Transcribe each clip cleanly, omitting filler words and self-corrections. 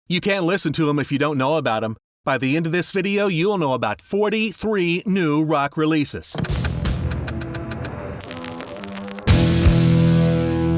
You can't listen to them if you don't know about them. By the end of this video, you'll know about 43 new rock releases.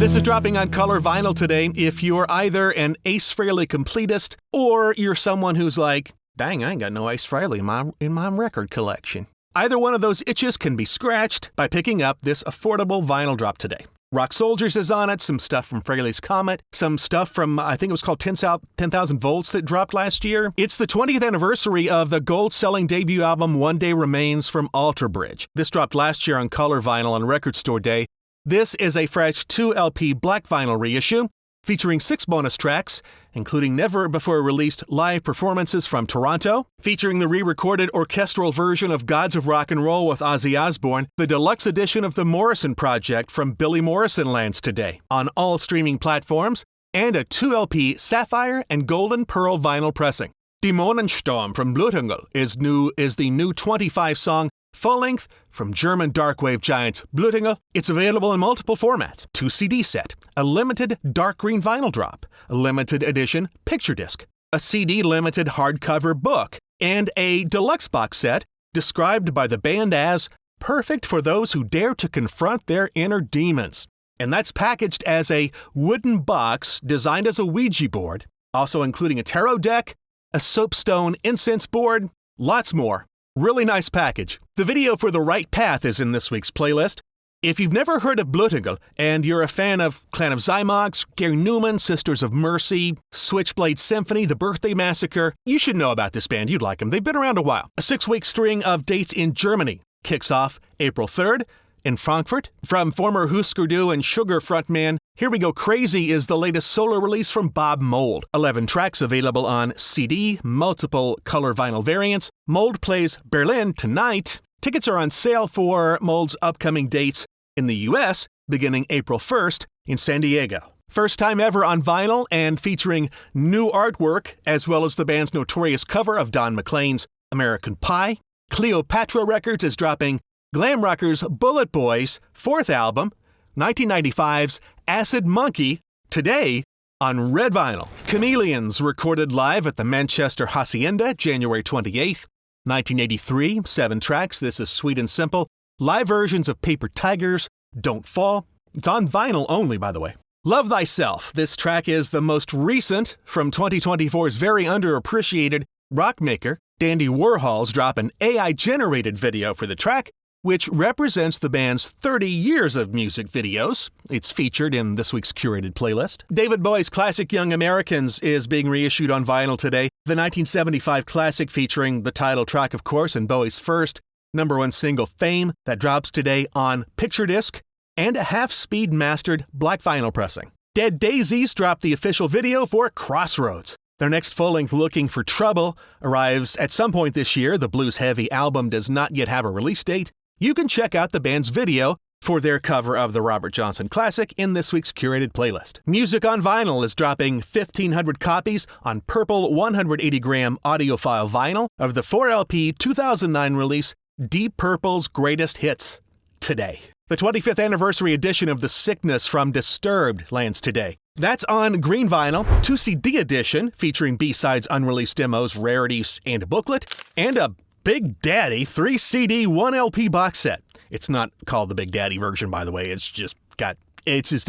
This is dropping on color vinyl today if you're either an Ace Frehley completist or you're someone who's like, dang, I ain't got no Ace Frehley in my record collection. Either one of those itches can be scratched by picking up this affordable vinyl drop today. Rock Soldiers is on it, some stuff from Frehley's Comet, some stuff from, I think it was called 10,000 Volts that dropped last year. It's the 20th anniversary of the gold-selling debut album One Day Remains from Alter Bridge. This dropped last year on color vinyl on Record Store Day. This is a fresh 2-LP black vinyl reissue, featuring 6 bonus tracks, including never-before-released live performances from Toronto, featuring the re-recorded orchestral version of Gods of Rock and Roll with Ozzy Osbourne, the deluxe edition of the Morrison Project from Billy Morrison lands today on all streaming platforms, and a 2-LP sapphire and golden pearl vinyl pressing. Dämonen Sturm from Blutengel is the new 25-song full-length from German darkwave giants Blutengel. It's available in multiple formats: 2 CD set, a limited dark green vinyl drop, a limited edition picture disc, a CD limited hardcover book, and a deluxe box set described by the band as perfect for those who dare to confront their inner demons. And that's packaged as a wooden box designed as a Ouija board, also including a tarot deck, a soapstone incense board, lots more. Really nice package. The video for The Right Path is in this week's playlist. If you've never heard of Blutengel and you're a fan of Clan of Zymox, Gary Newman, Sisters of Mercy, Switchblade Symphony, The Birthday Massacre, you should know about this band. You'd like them. They've been around a while. A 6-week string of dates in Germany kicks off April 3rd in Frankfurt. From former Husker Du and Sugar frontman Here We Go Crazy is the latest solo release from Bob Mould. 11 tracks available on CD, multiple color vinyl variants. Mould plays Berlin tonight. Tickets are on sale for Mould's upcoming dates in the US beginning April 1st in San Diego. First time ever on vinyl and featuring new artwork as well as the band's notorious cover of Don McLean's American Pie. Cleopatra Records is dropping glam rockers Bulletboys' 4th album, 1995's Acid Monkey, today on red vinyl. Chameleons recorded live at the Manchester Hacienda, January 28th, 1983, 7 tracks. This is Sweet and Simple. Live versions of Paper Tigers, Don't Fall. It's on vinyl only, by the way. Love Thyself. This track is the most recent from 2024's very underappreciated Rockmaker. Dandy Warhols drop an AI-generated video for the track, which represents the band's 30 years of music videos. It's featured in this week's curated playlist. David Bowie's classic Young Americans is being reissued on vinyl today. The 1975 classic featuring the title track, of course, and Bowie's first #1 single, Fame, that drops today on picture disc and a half-speed mastered black vinyl pressing. Dead Daisies dropped the official video for Crossroads. Their next full-length, Looking for Trouble, arrives at some point this year. The blues-heavy album does not yet have a release date. You can check out the band's video for their cover of the Robert Johnson classic in this week's curated playlist. Music on Vinyl is dropping 1,500 copies on purple 180-gram audiophile vinyl of the 4-LP 2009 release Deep Purple's Greatest Hits today. The 25th anniversary edition of The Sickness from Disturbed lands today. That's on green vinyl, 2 CD edition featuring B-sides, unreleased demos, rarities, and a booklet, and a Big Daddy 3 CD 1 LP box set. It's not called the Big Daddy version, by the way. It's just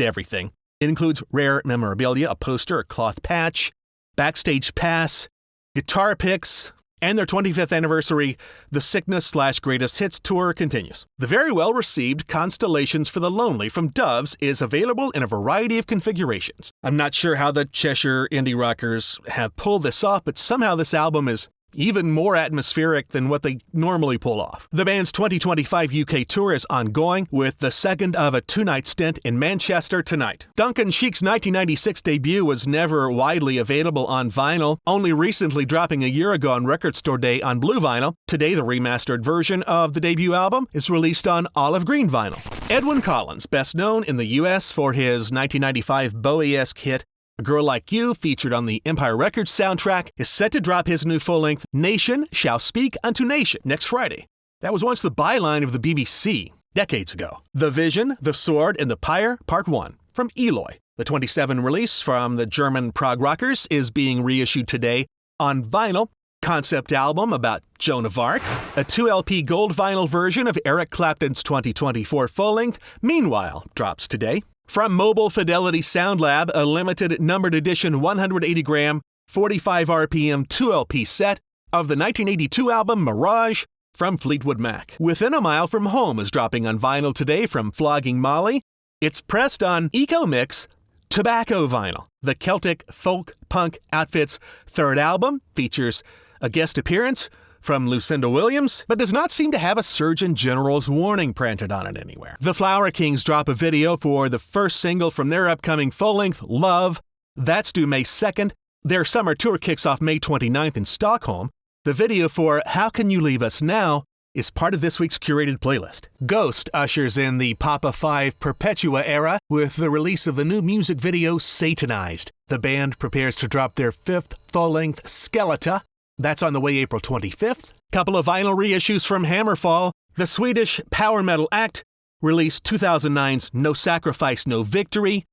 everything. It includes rare memorabilia, a poster, a cloth patch, backstage pass, guitar picks, and their 25th anniversary The Sickness/Greatest Hits tour continues. The very well-received Constellations for the Lonely from Doves is available in a variety of configurations. I'm not sure how the Cheshire indie rockers have pulled this off, but somehow this album is even more atmospheric than what they normally pull off. The band's 2025 UK tour is ongoing, with the second of a 2-night stint in Manchester tonight. Duncan Sheik's 1996 debut was never widely available on vinyl, only recently dropping a year ago on Record Store Day on blue vinyl. Today, the remastered version of the debut album is released on olive green vinyl. Edwyn Collins, best known in the US for his 1995 Bowie-esque hit A Girl Like You, featured on the Empire Records soundtrack, is set to drop his new full-length Nation Shall Speak Unto Nation next Friday. That was once the byline of the BBC, decades ago. The Vision, the Sword, and the Pyre, Part 1, from Eloy. The 27 release from the German prog rockers is being reissued today on vinyl. Concept album about Joan of Arc. A 2LP gold vinyl version of Eric Clapton's 2024 full-length, Meanwhile, drops today. From Mobile Fidelity Sound Lab, a limited numbered edition 180-gram, 45 RPM 2LP set of the 1982 album Mirage from Fleetwood Mac. Within a Mile from Home is dropping on vinyl today from Flogging Molly. It's pressed on Eco Mix Tobacco vinyl. The Celtic folk punk outfit's third album features a guest appearance from Lucinda Williams, but does not seem to have a Surgeon General's warning printed on it anywhere. The Flower Kings drop a video for the first single from their upcoming full-length, Love. That's due May 2nd. Their summer tour kicks off May 29th in Stockholm. The video for How Can You Leave Us Now is part of this week's curated playlist. Ghost ushers in the Papa 5 Perpetua era with the release of the new music video Satanized. The band prepares to drop their fifth full-length, Skeleta. That's on the way April 25th. Couple of vinyl reissues from Hammerfall. The Swedish power metal act released 2009's No Sacrifice, No Victory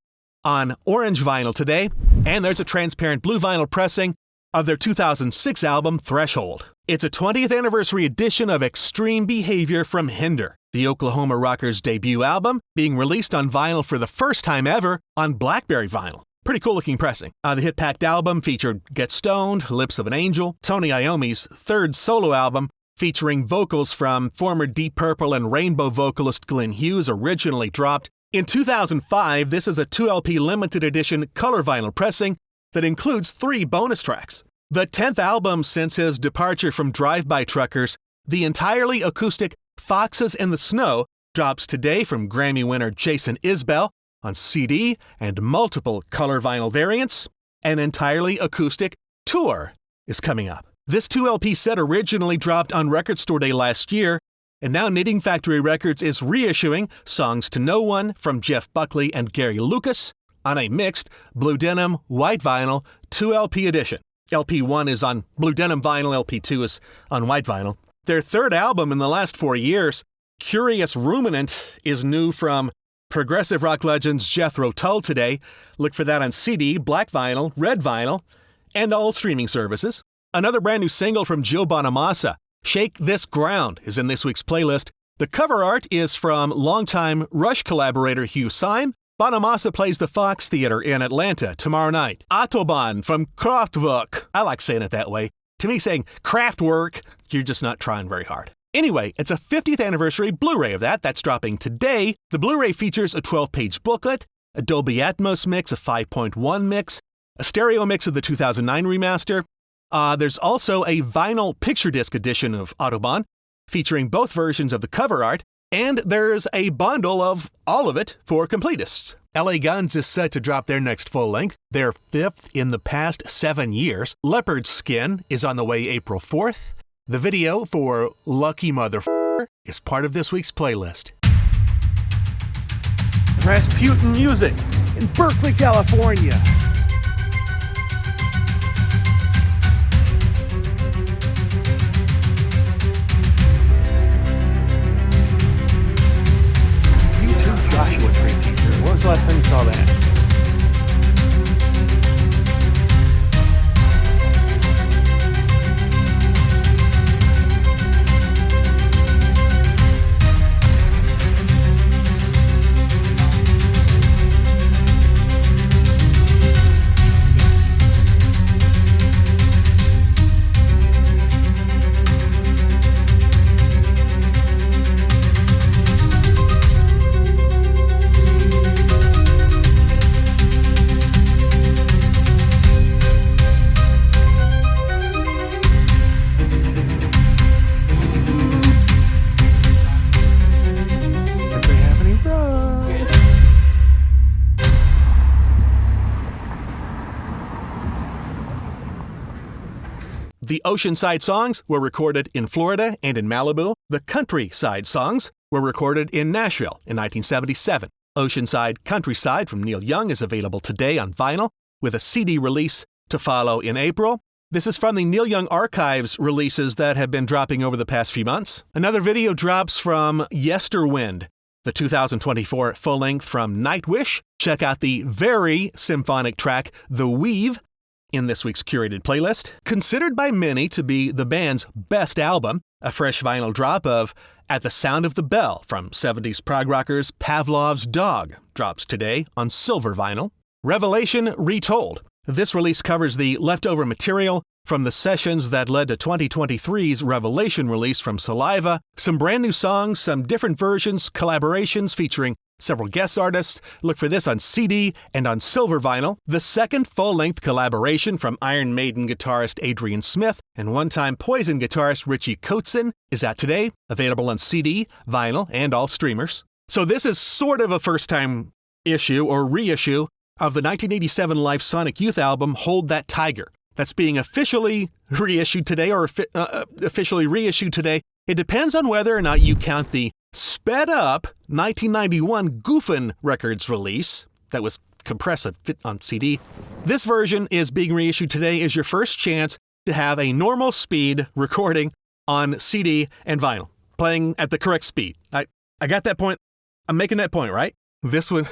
on orange vinyl today. And there's a transparent blue vinyl pressing of their 2006 album Threshold. It's a 20th anniversary edition of Extreme Behavior from Hinder, the Oklahoma rockers' debut album, being released on vinyl for the first time ever on Blackberry vinyl. Pretty cool looking pressing. The hit-packed album featured Get Stoned, Lips of an Angel, Tony Iommi's third solo album, featuring vocals from former Deep Purple and Rainbow vocalist Glenn Hughes, originally dropped. In 2005, this is a 2LP limited edition color vinyl pressing that includes 3 bonus tracks. The 10th album since his departure from Drive-By Truckers, the entirely acoustic Foxes in the Snow, drops today from Grammy winner Jason Isbell on CD and multiple color vinyl variants. An entirely acoustic Tour is coming up. This 2LP set originally dropped on Record Store Day last year, and now Knitting Factory Records is reissuing Songs to No One from Jeff Buckley and Gary Lucas on a mixed blue denim white vinyl 2LP edition. LP1 is on blue denim vinyl, LP2 is on white vinyl. Their third album in the last 4 years, Curious Ruminant, is new from progressive rock legends Jethro Tull today. Look for that on CD, black vinyl, red vinyl, and all streaming services. Another brand new single from Joe Bonamassa, Shake This Ground, is in this week's playlist. The cover art is from longtime Rush collaborator Hugh Syme. Bonamassa plays the Fox Theater in Atlanta tomorrow night. Autobahn from Kraftwerk. I like saying it that way. To me, saying Kraftwerk, you're just not trying very hard. Anyway, it's a 50th anniversary Blu-ray of that. That's dropping today. The Blu-ray features a 12-page booklet, a Dolby Atmos mix, a 5.1 mix, a stereo mix of the 2009 remaster. There's also a vinyl picture disc edition of Autobahn, featuring both versions of the cover art, and there's a bundle of all of it for completists. LA Guns is set to drop their next full-length, their 5th in the past 7 years. Leopard Skin is on the way April 4th. The video for Lucky Motherfucker is part of this week's playlist. Rasputin Music in Berkeley, California. YouTube Joshua Tree teacher. When was the last time you saw that? The Oceanside songs were recorded in Florida and in Malibu. The Countryside songs were recorded in Nashville in 1977. Oceanside Countryside from Neil Young is available today on vinyl, with a CD release to follow in April. This is from the Neil Young Archives releases that have been dropping over the past few months. Another video drops from Yesterwind, the 2024 full-length from Nightwish. Check out the very symphonic track, The Weave, in this week's curated playlist. Considered by many to be the band's best album, a fresh vinyl drop of At the Sound of the Bell from 70s prog rockers Pavlov's Dog drops today on silver vinyl. Revelation Retold. This release covers the leftover material from the sessions that led to 2023's Revelation release from Saliva. Some brand new songs, some different versions, collaborations featuring several guest artists. Look for this on CD and on silver vinyl. The second full-length collaboration from Iron Maiden guitarist Adrian Smith and one-time Poison guitarist Richie Kotzen is out today, available on CD, vinyl, and all streamers. So this is sort of a first-time issue or reissue of the 1987 live Sonic Youth album Hold That Tiger. That's being officially reissued today officially reissued today. It depends on whether or not you count the sped-up 1991 Goofin' Records release that was compressed and fit on CD. This version is being reissued today as your first chance to have a normal speed recording on CD and vinyl, playing at the correct speed. I got that point. I'm making that point, right? This one,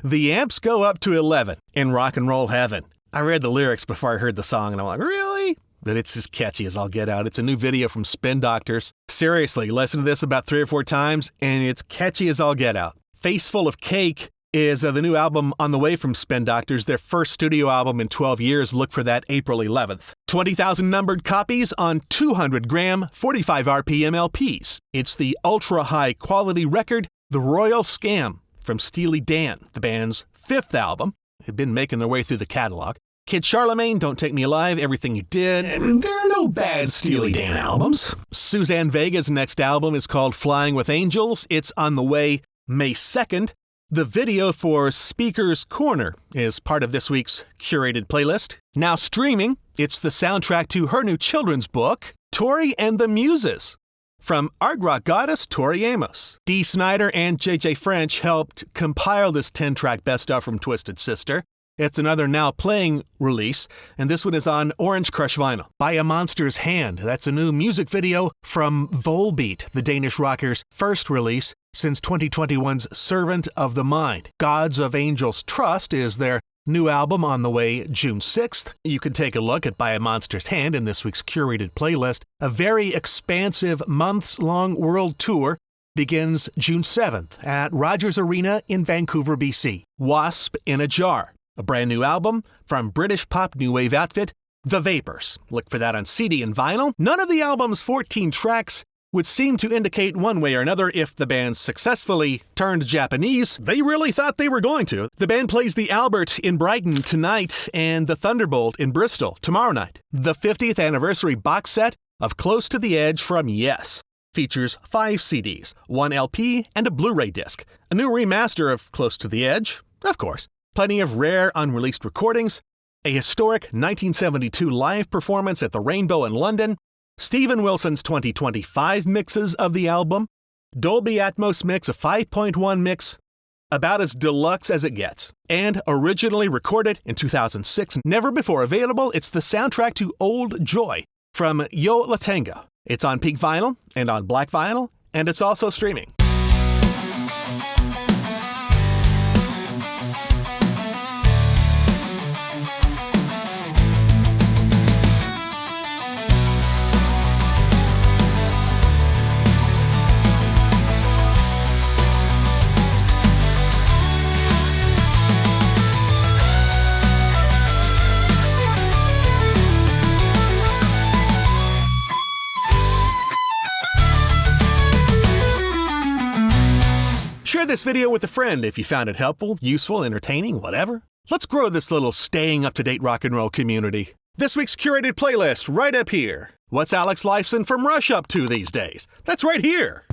the amps go up to 11 in rock and roll heaven. I read the lyrics before I heard the song, and I'm like, really? But it's as catchy as I'll get out. It's a new video from Spin Doctors. Seriously, listen to this about 3 or 4 times, and it's catchy as I'll get out. Face Full of Cake is the new album on the way from Spin Doctors, their first studio album in 12 years. Look for that April 11th. 20,000 numbered copies on 200-gram, 45 RPM LPs. It's the ultra-high quality record, The Royal Scam, from Steely Dan, the band's 5th album. They've been making their way through the catalog. Kid Charlemagne, Don't Take Me Alive, Everything You Did. There are no bad Steely Dan albums. Suzanne Vega's next album is called Flying with Angels. It's on the way May 2nd. The video for Speaker's Corner is part of this week's curated playlist. Now streaming, it's the soundtrack to her new children's book, Tori and the Muses, from art rock goddess Tori Amos. Dee Snider and JJ French helped compile this 10-track best-of from Twisted Sister. It's another now playing release, and this one is on Orange Crush vinyl. By a Monster's Hand. That's a new music video from Volbeat, the Danish rocker's first release since 2021's Servant of the Mind. Gods of Angels Trust is their new album on the way June 6th. You can take a look at By a Monster's Hand in this week's curated playlist. A very expansive months-long world tour begins June 7th at Rogers Arena in Vancouver, BC. Wasp in a Jar, a brand new album from British pop new wave outfit The Vapors. Look for that on CD and vinyl. None of the album's 14 tracks would seem to indicate one way or another if the band successfully turned Japanese. They really thought they were going to. The band plays the Albert in Brighton tonight and the Thunderbolt in Bristol tomorrow night. The 50th anniversary box set of Close to the Edge from Yes features 5 CDs, 1 LP, and a Blu-ray disc. A new remaster of Close to the Edge, of course. Plenty of rare unreleased recordings, a historic 1972 live performance at the Rainbow in London, Steven Wilson's 2025 mixes of the album, Dolby Atmos mix, a 5.1 mix, about as deluxe as it gets, and originally recorded in 2006, never before available, it's the soundtrack to Old Joy from Yo La Tengo. It's on pink vinyl and on black vinyl, and it's also streaming. Share this video with a friend if you found it helpful, useful, entertaining, whatever. Let's grow this little staying up-to-date rock and roll community. This week's curated playlist right up here. What's Alex Lifeson from Rush up to these days? That's right here.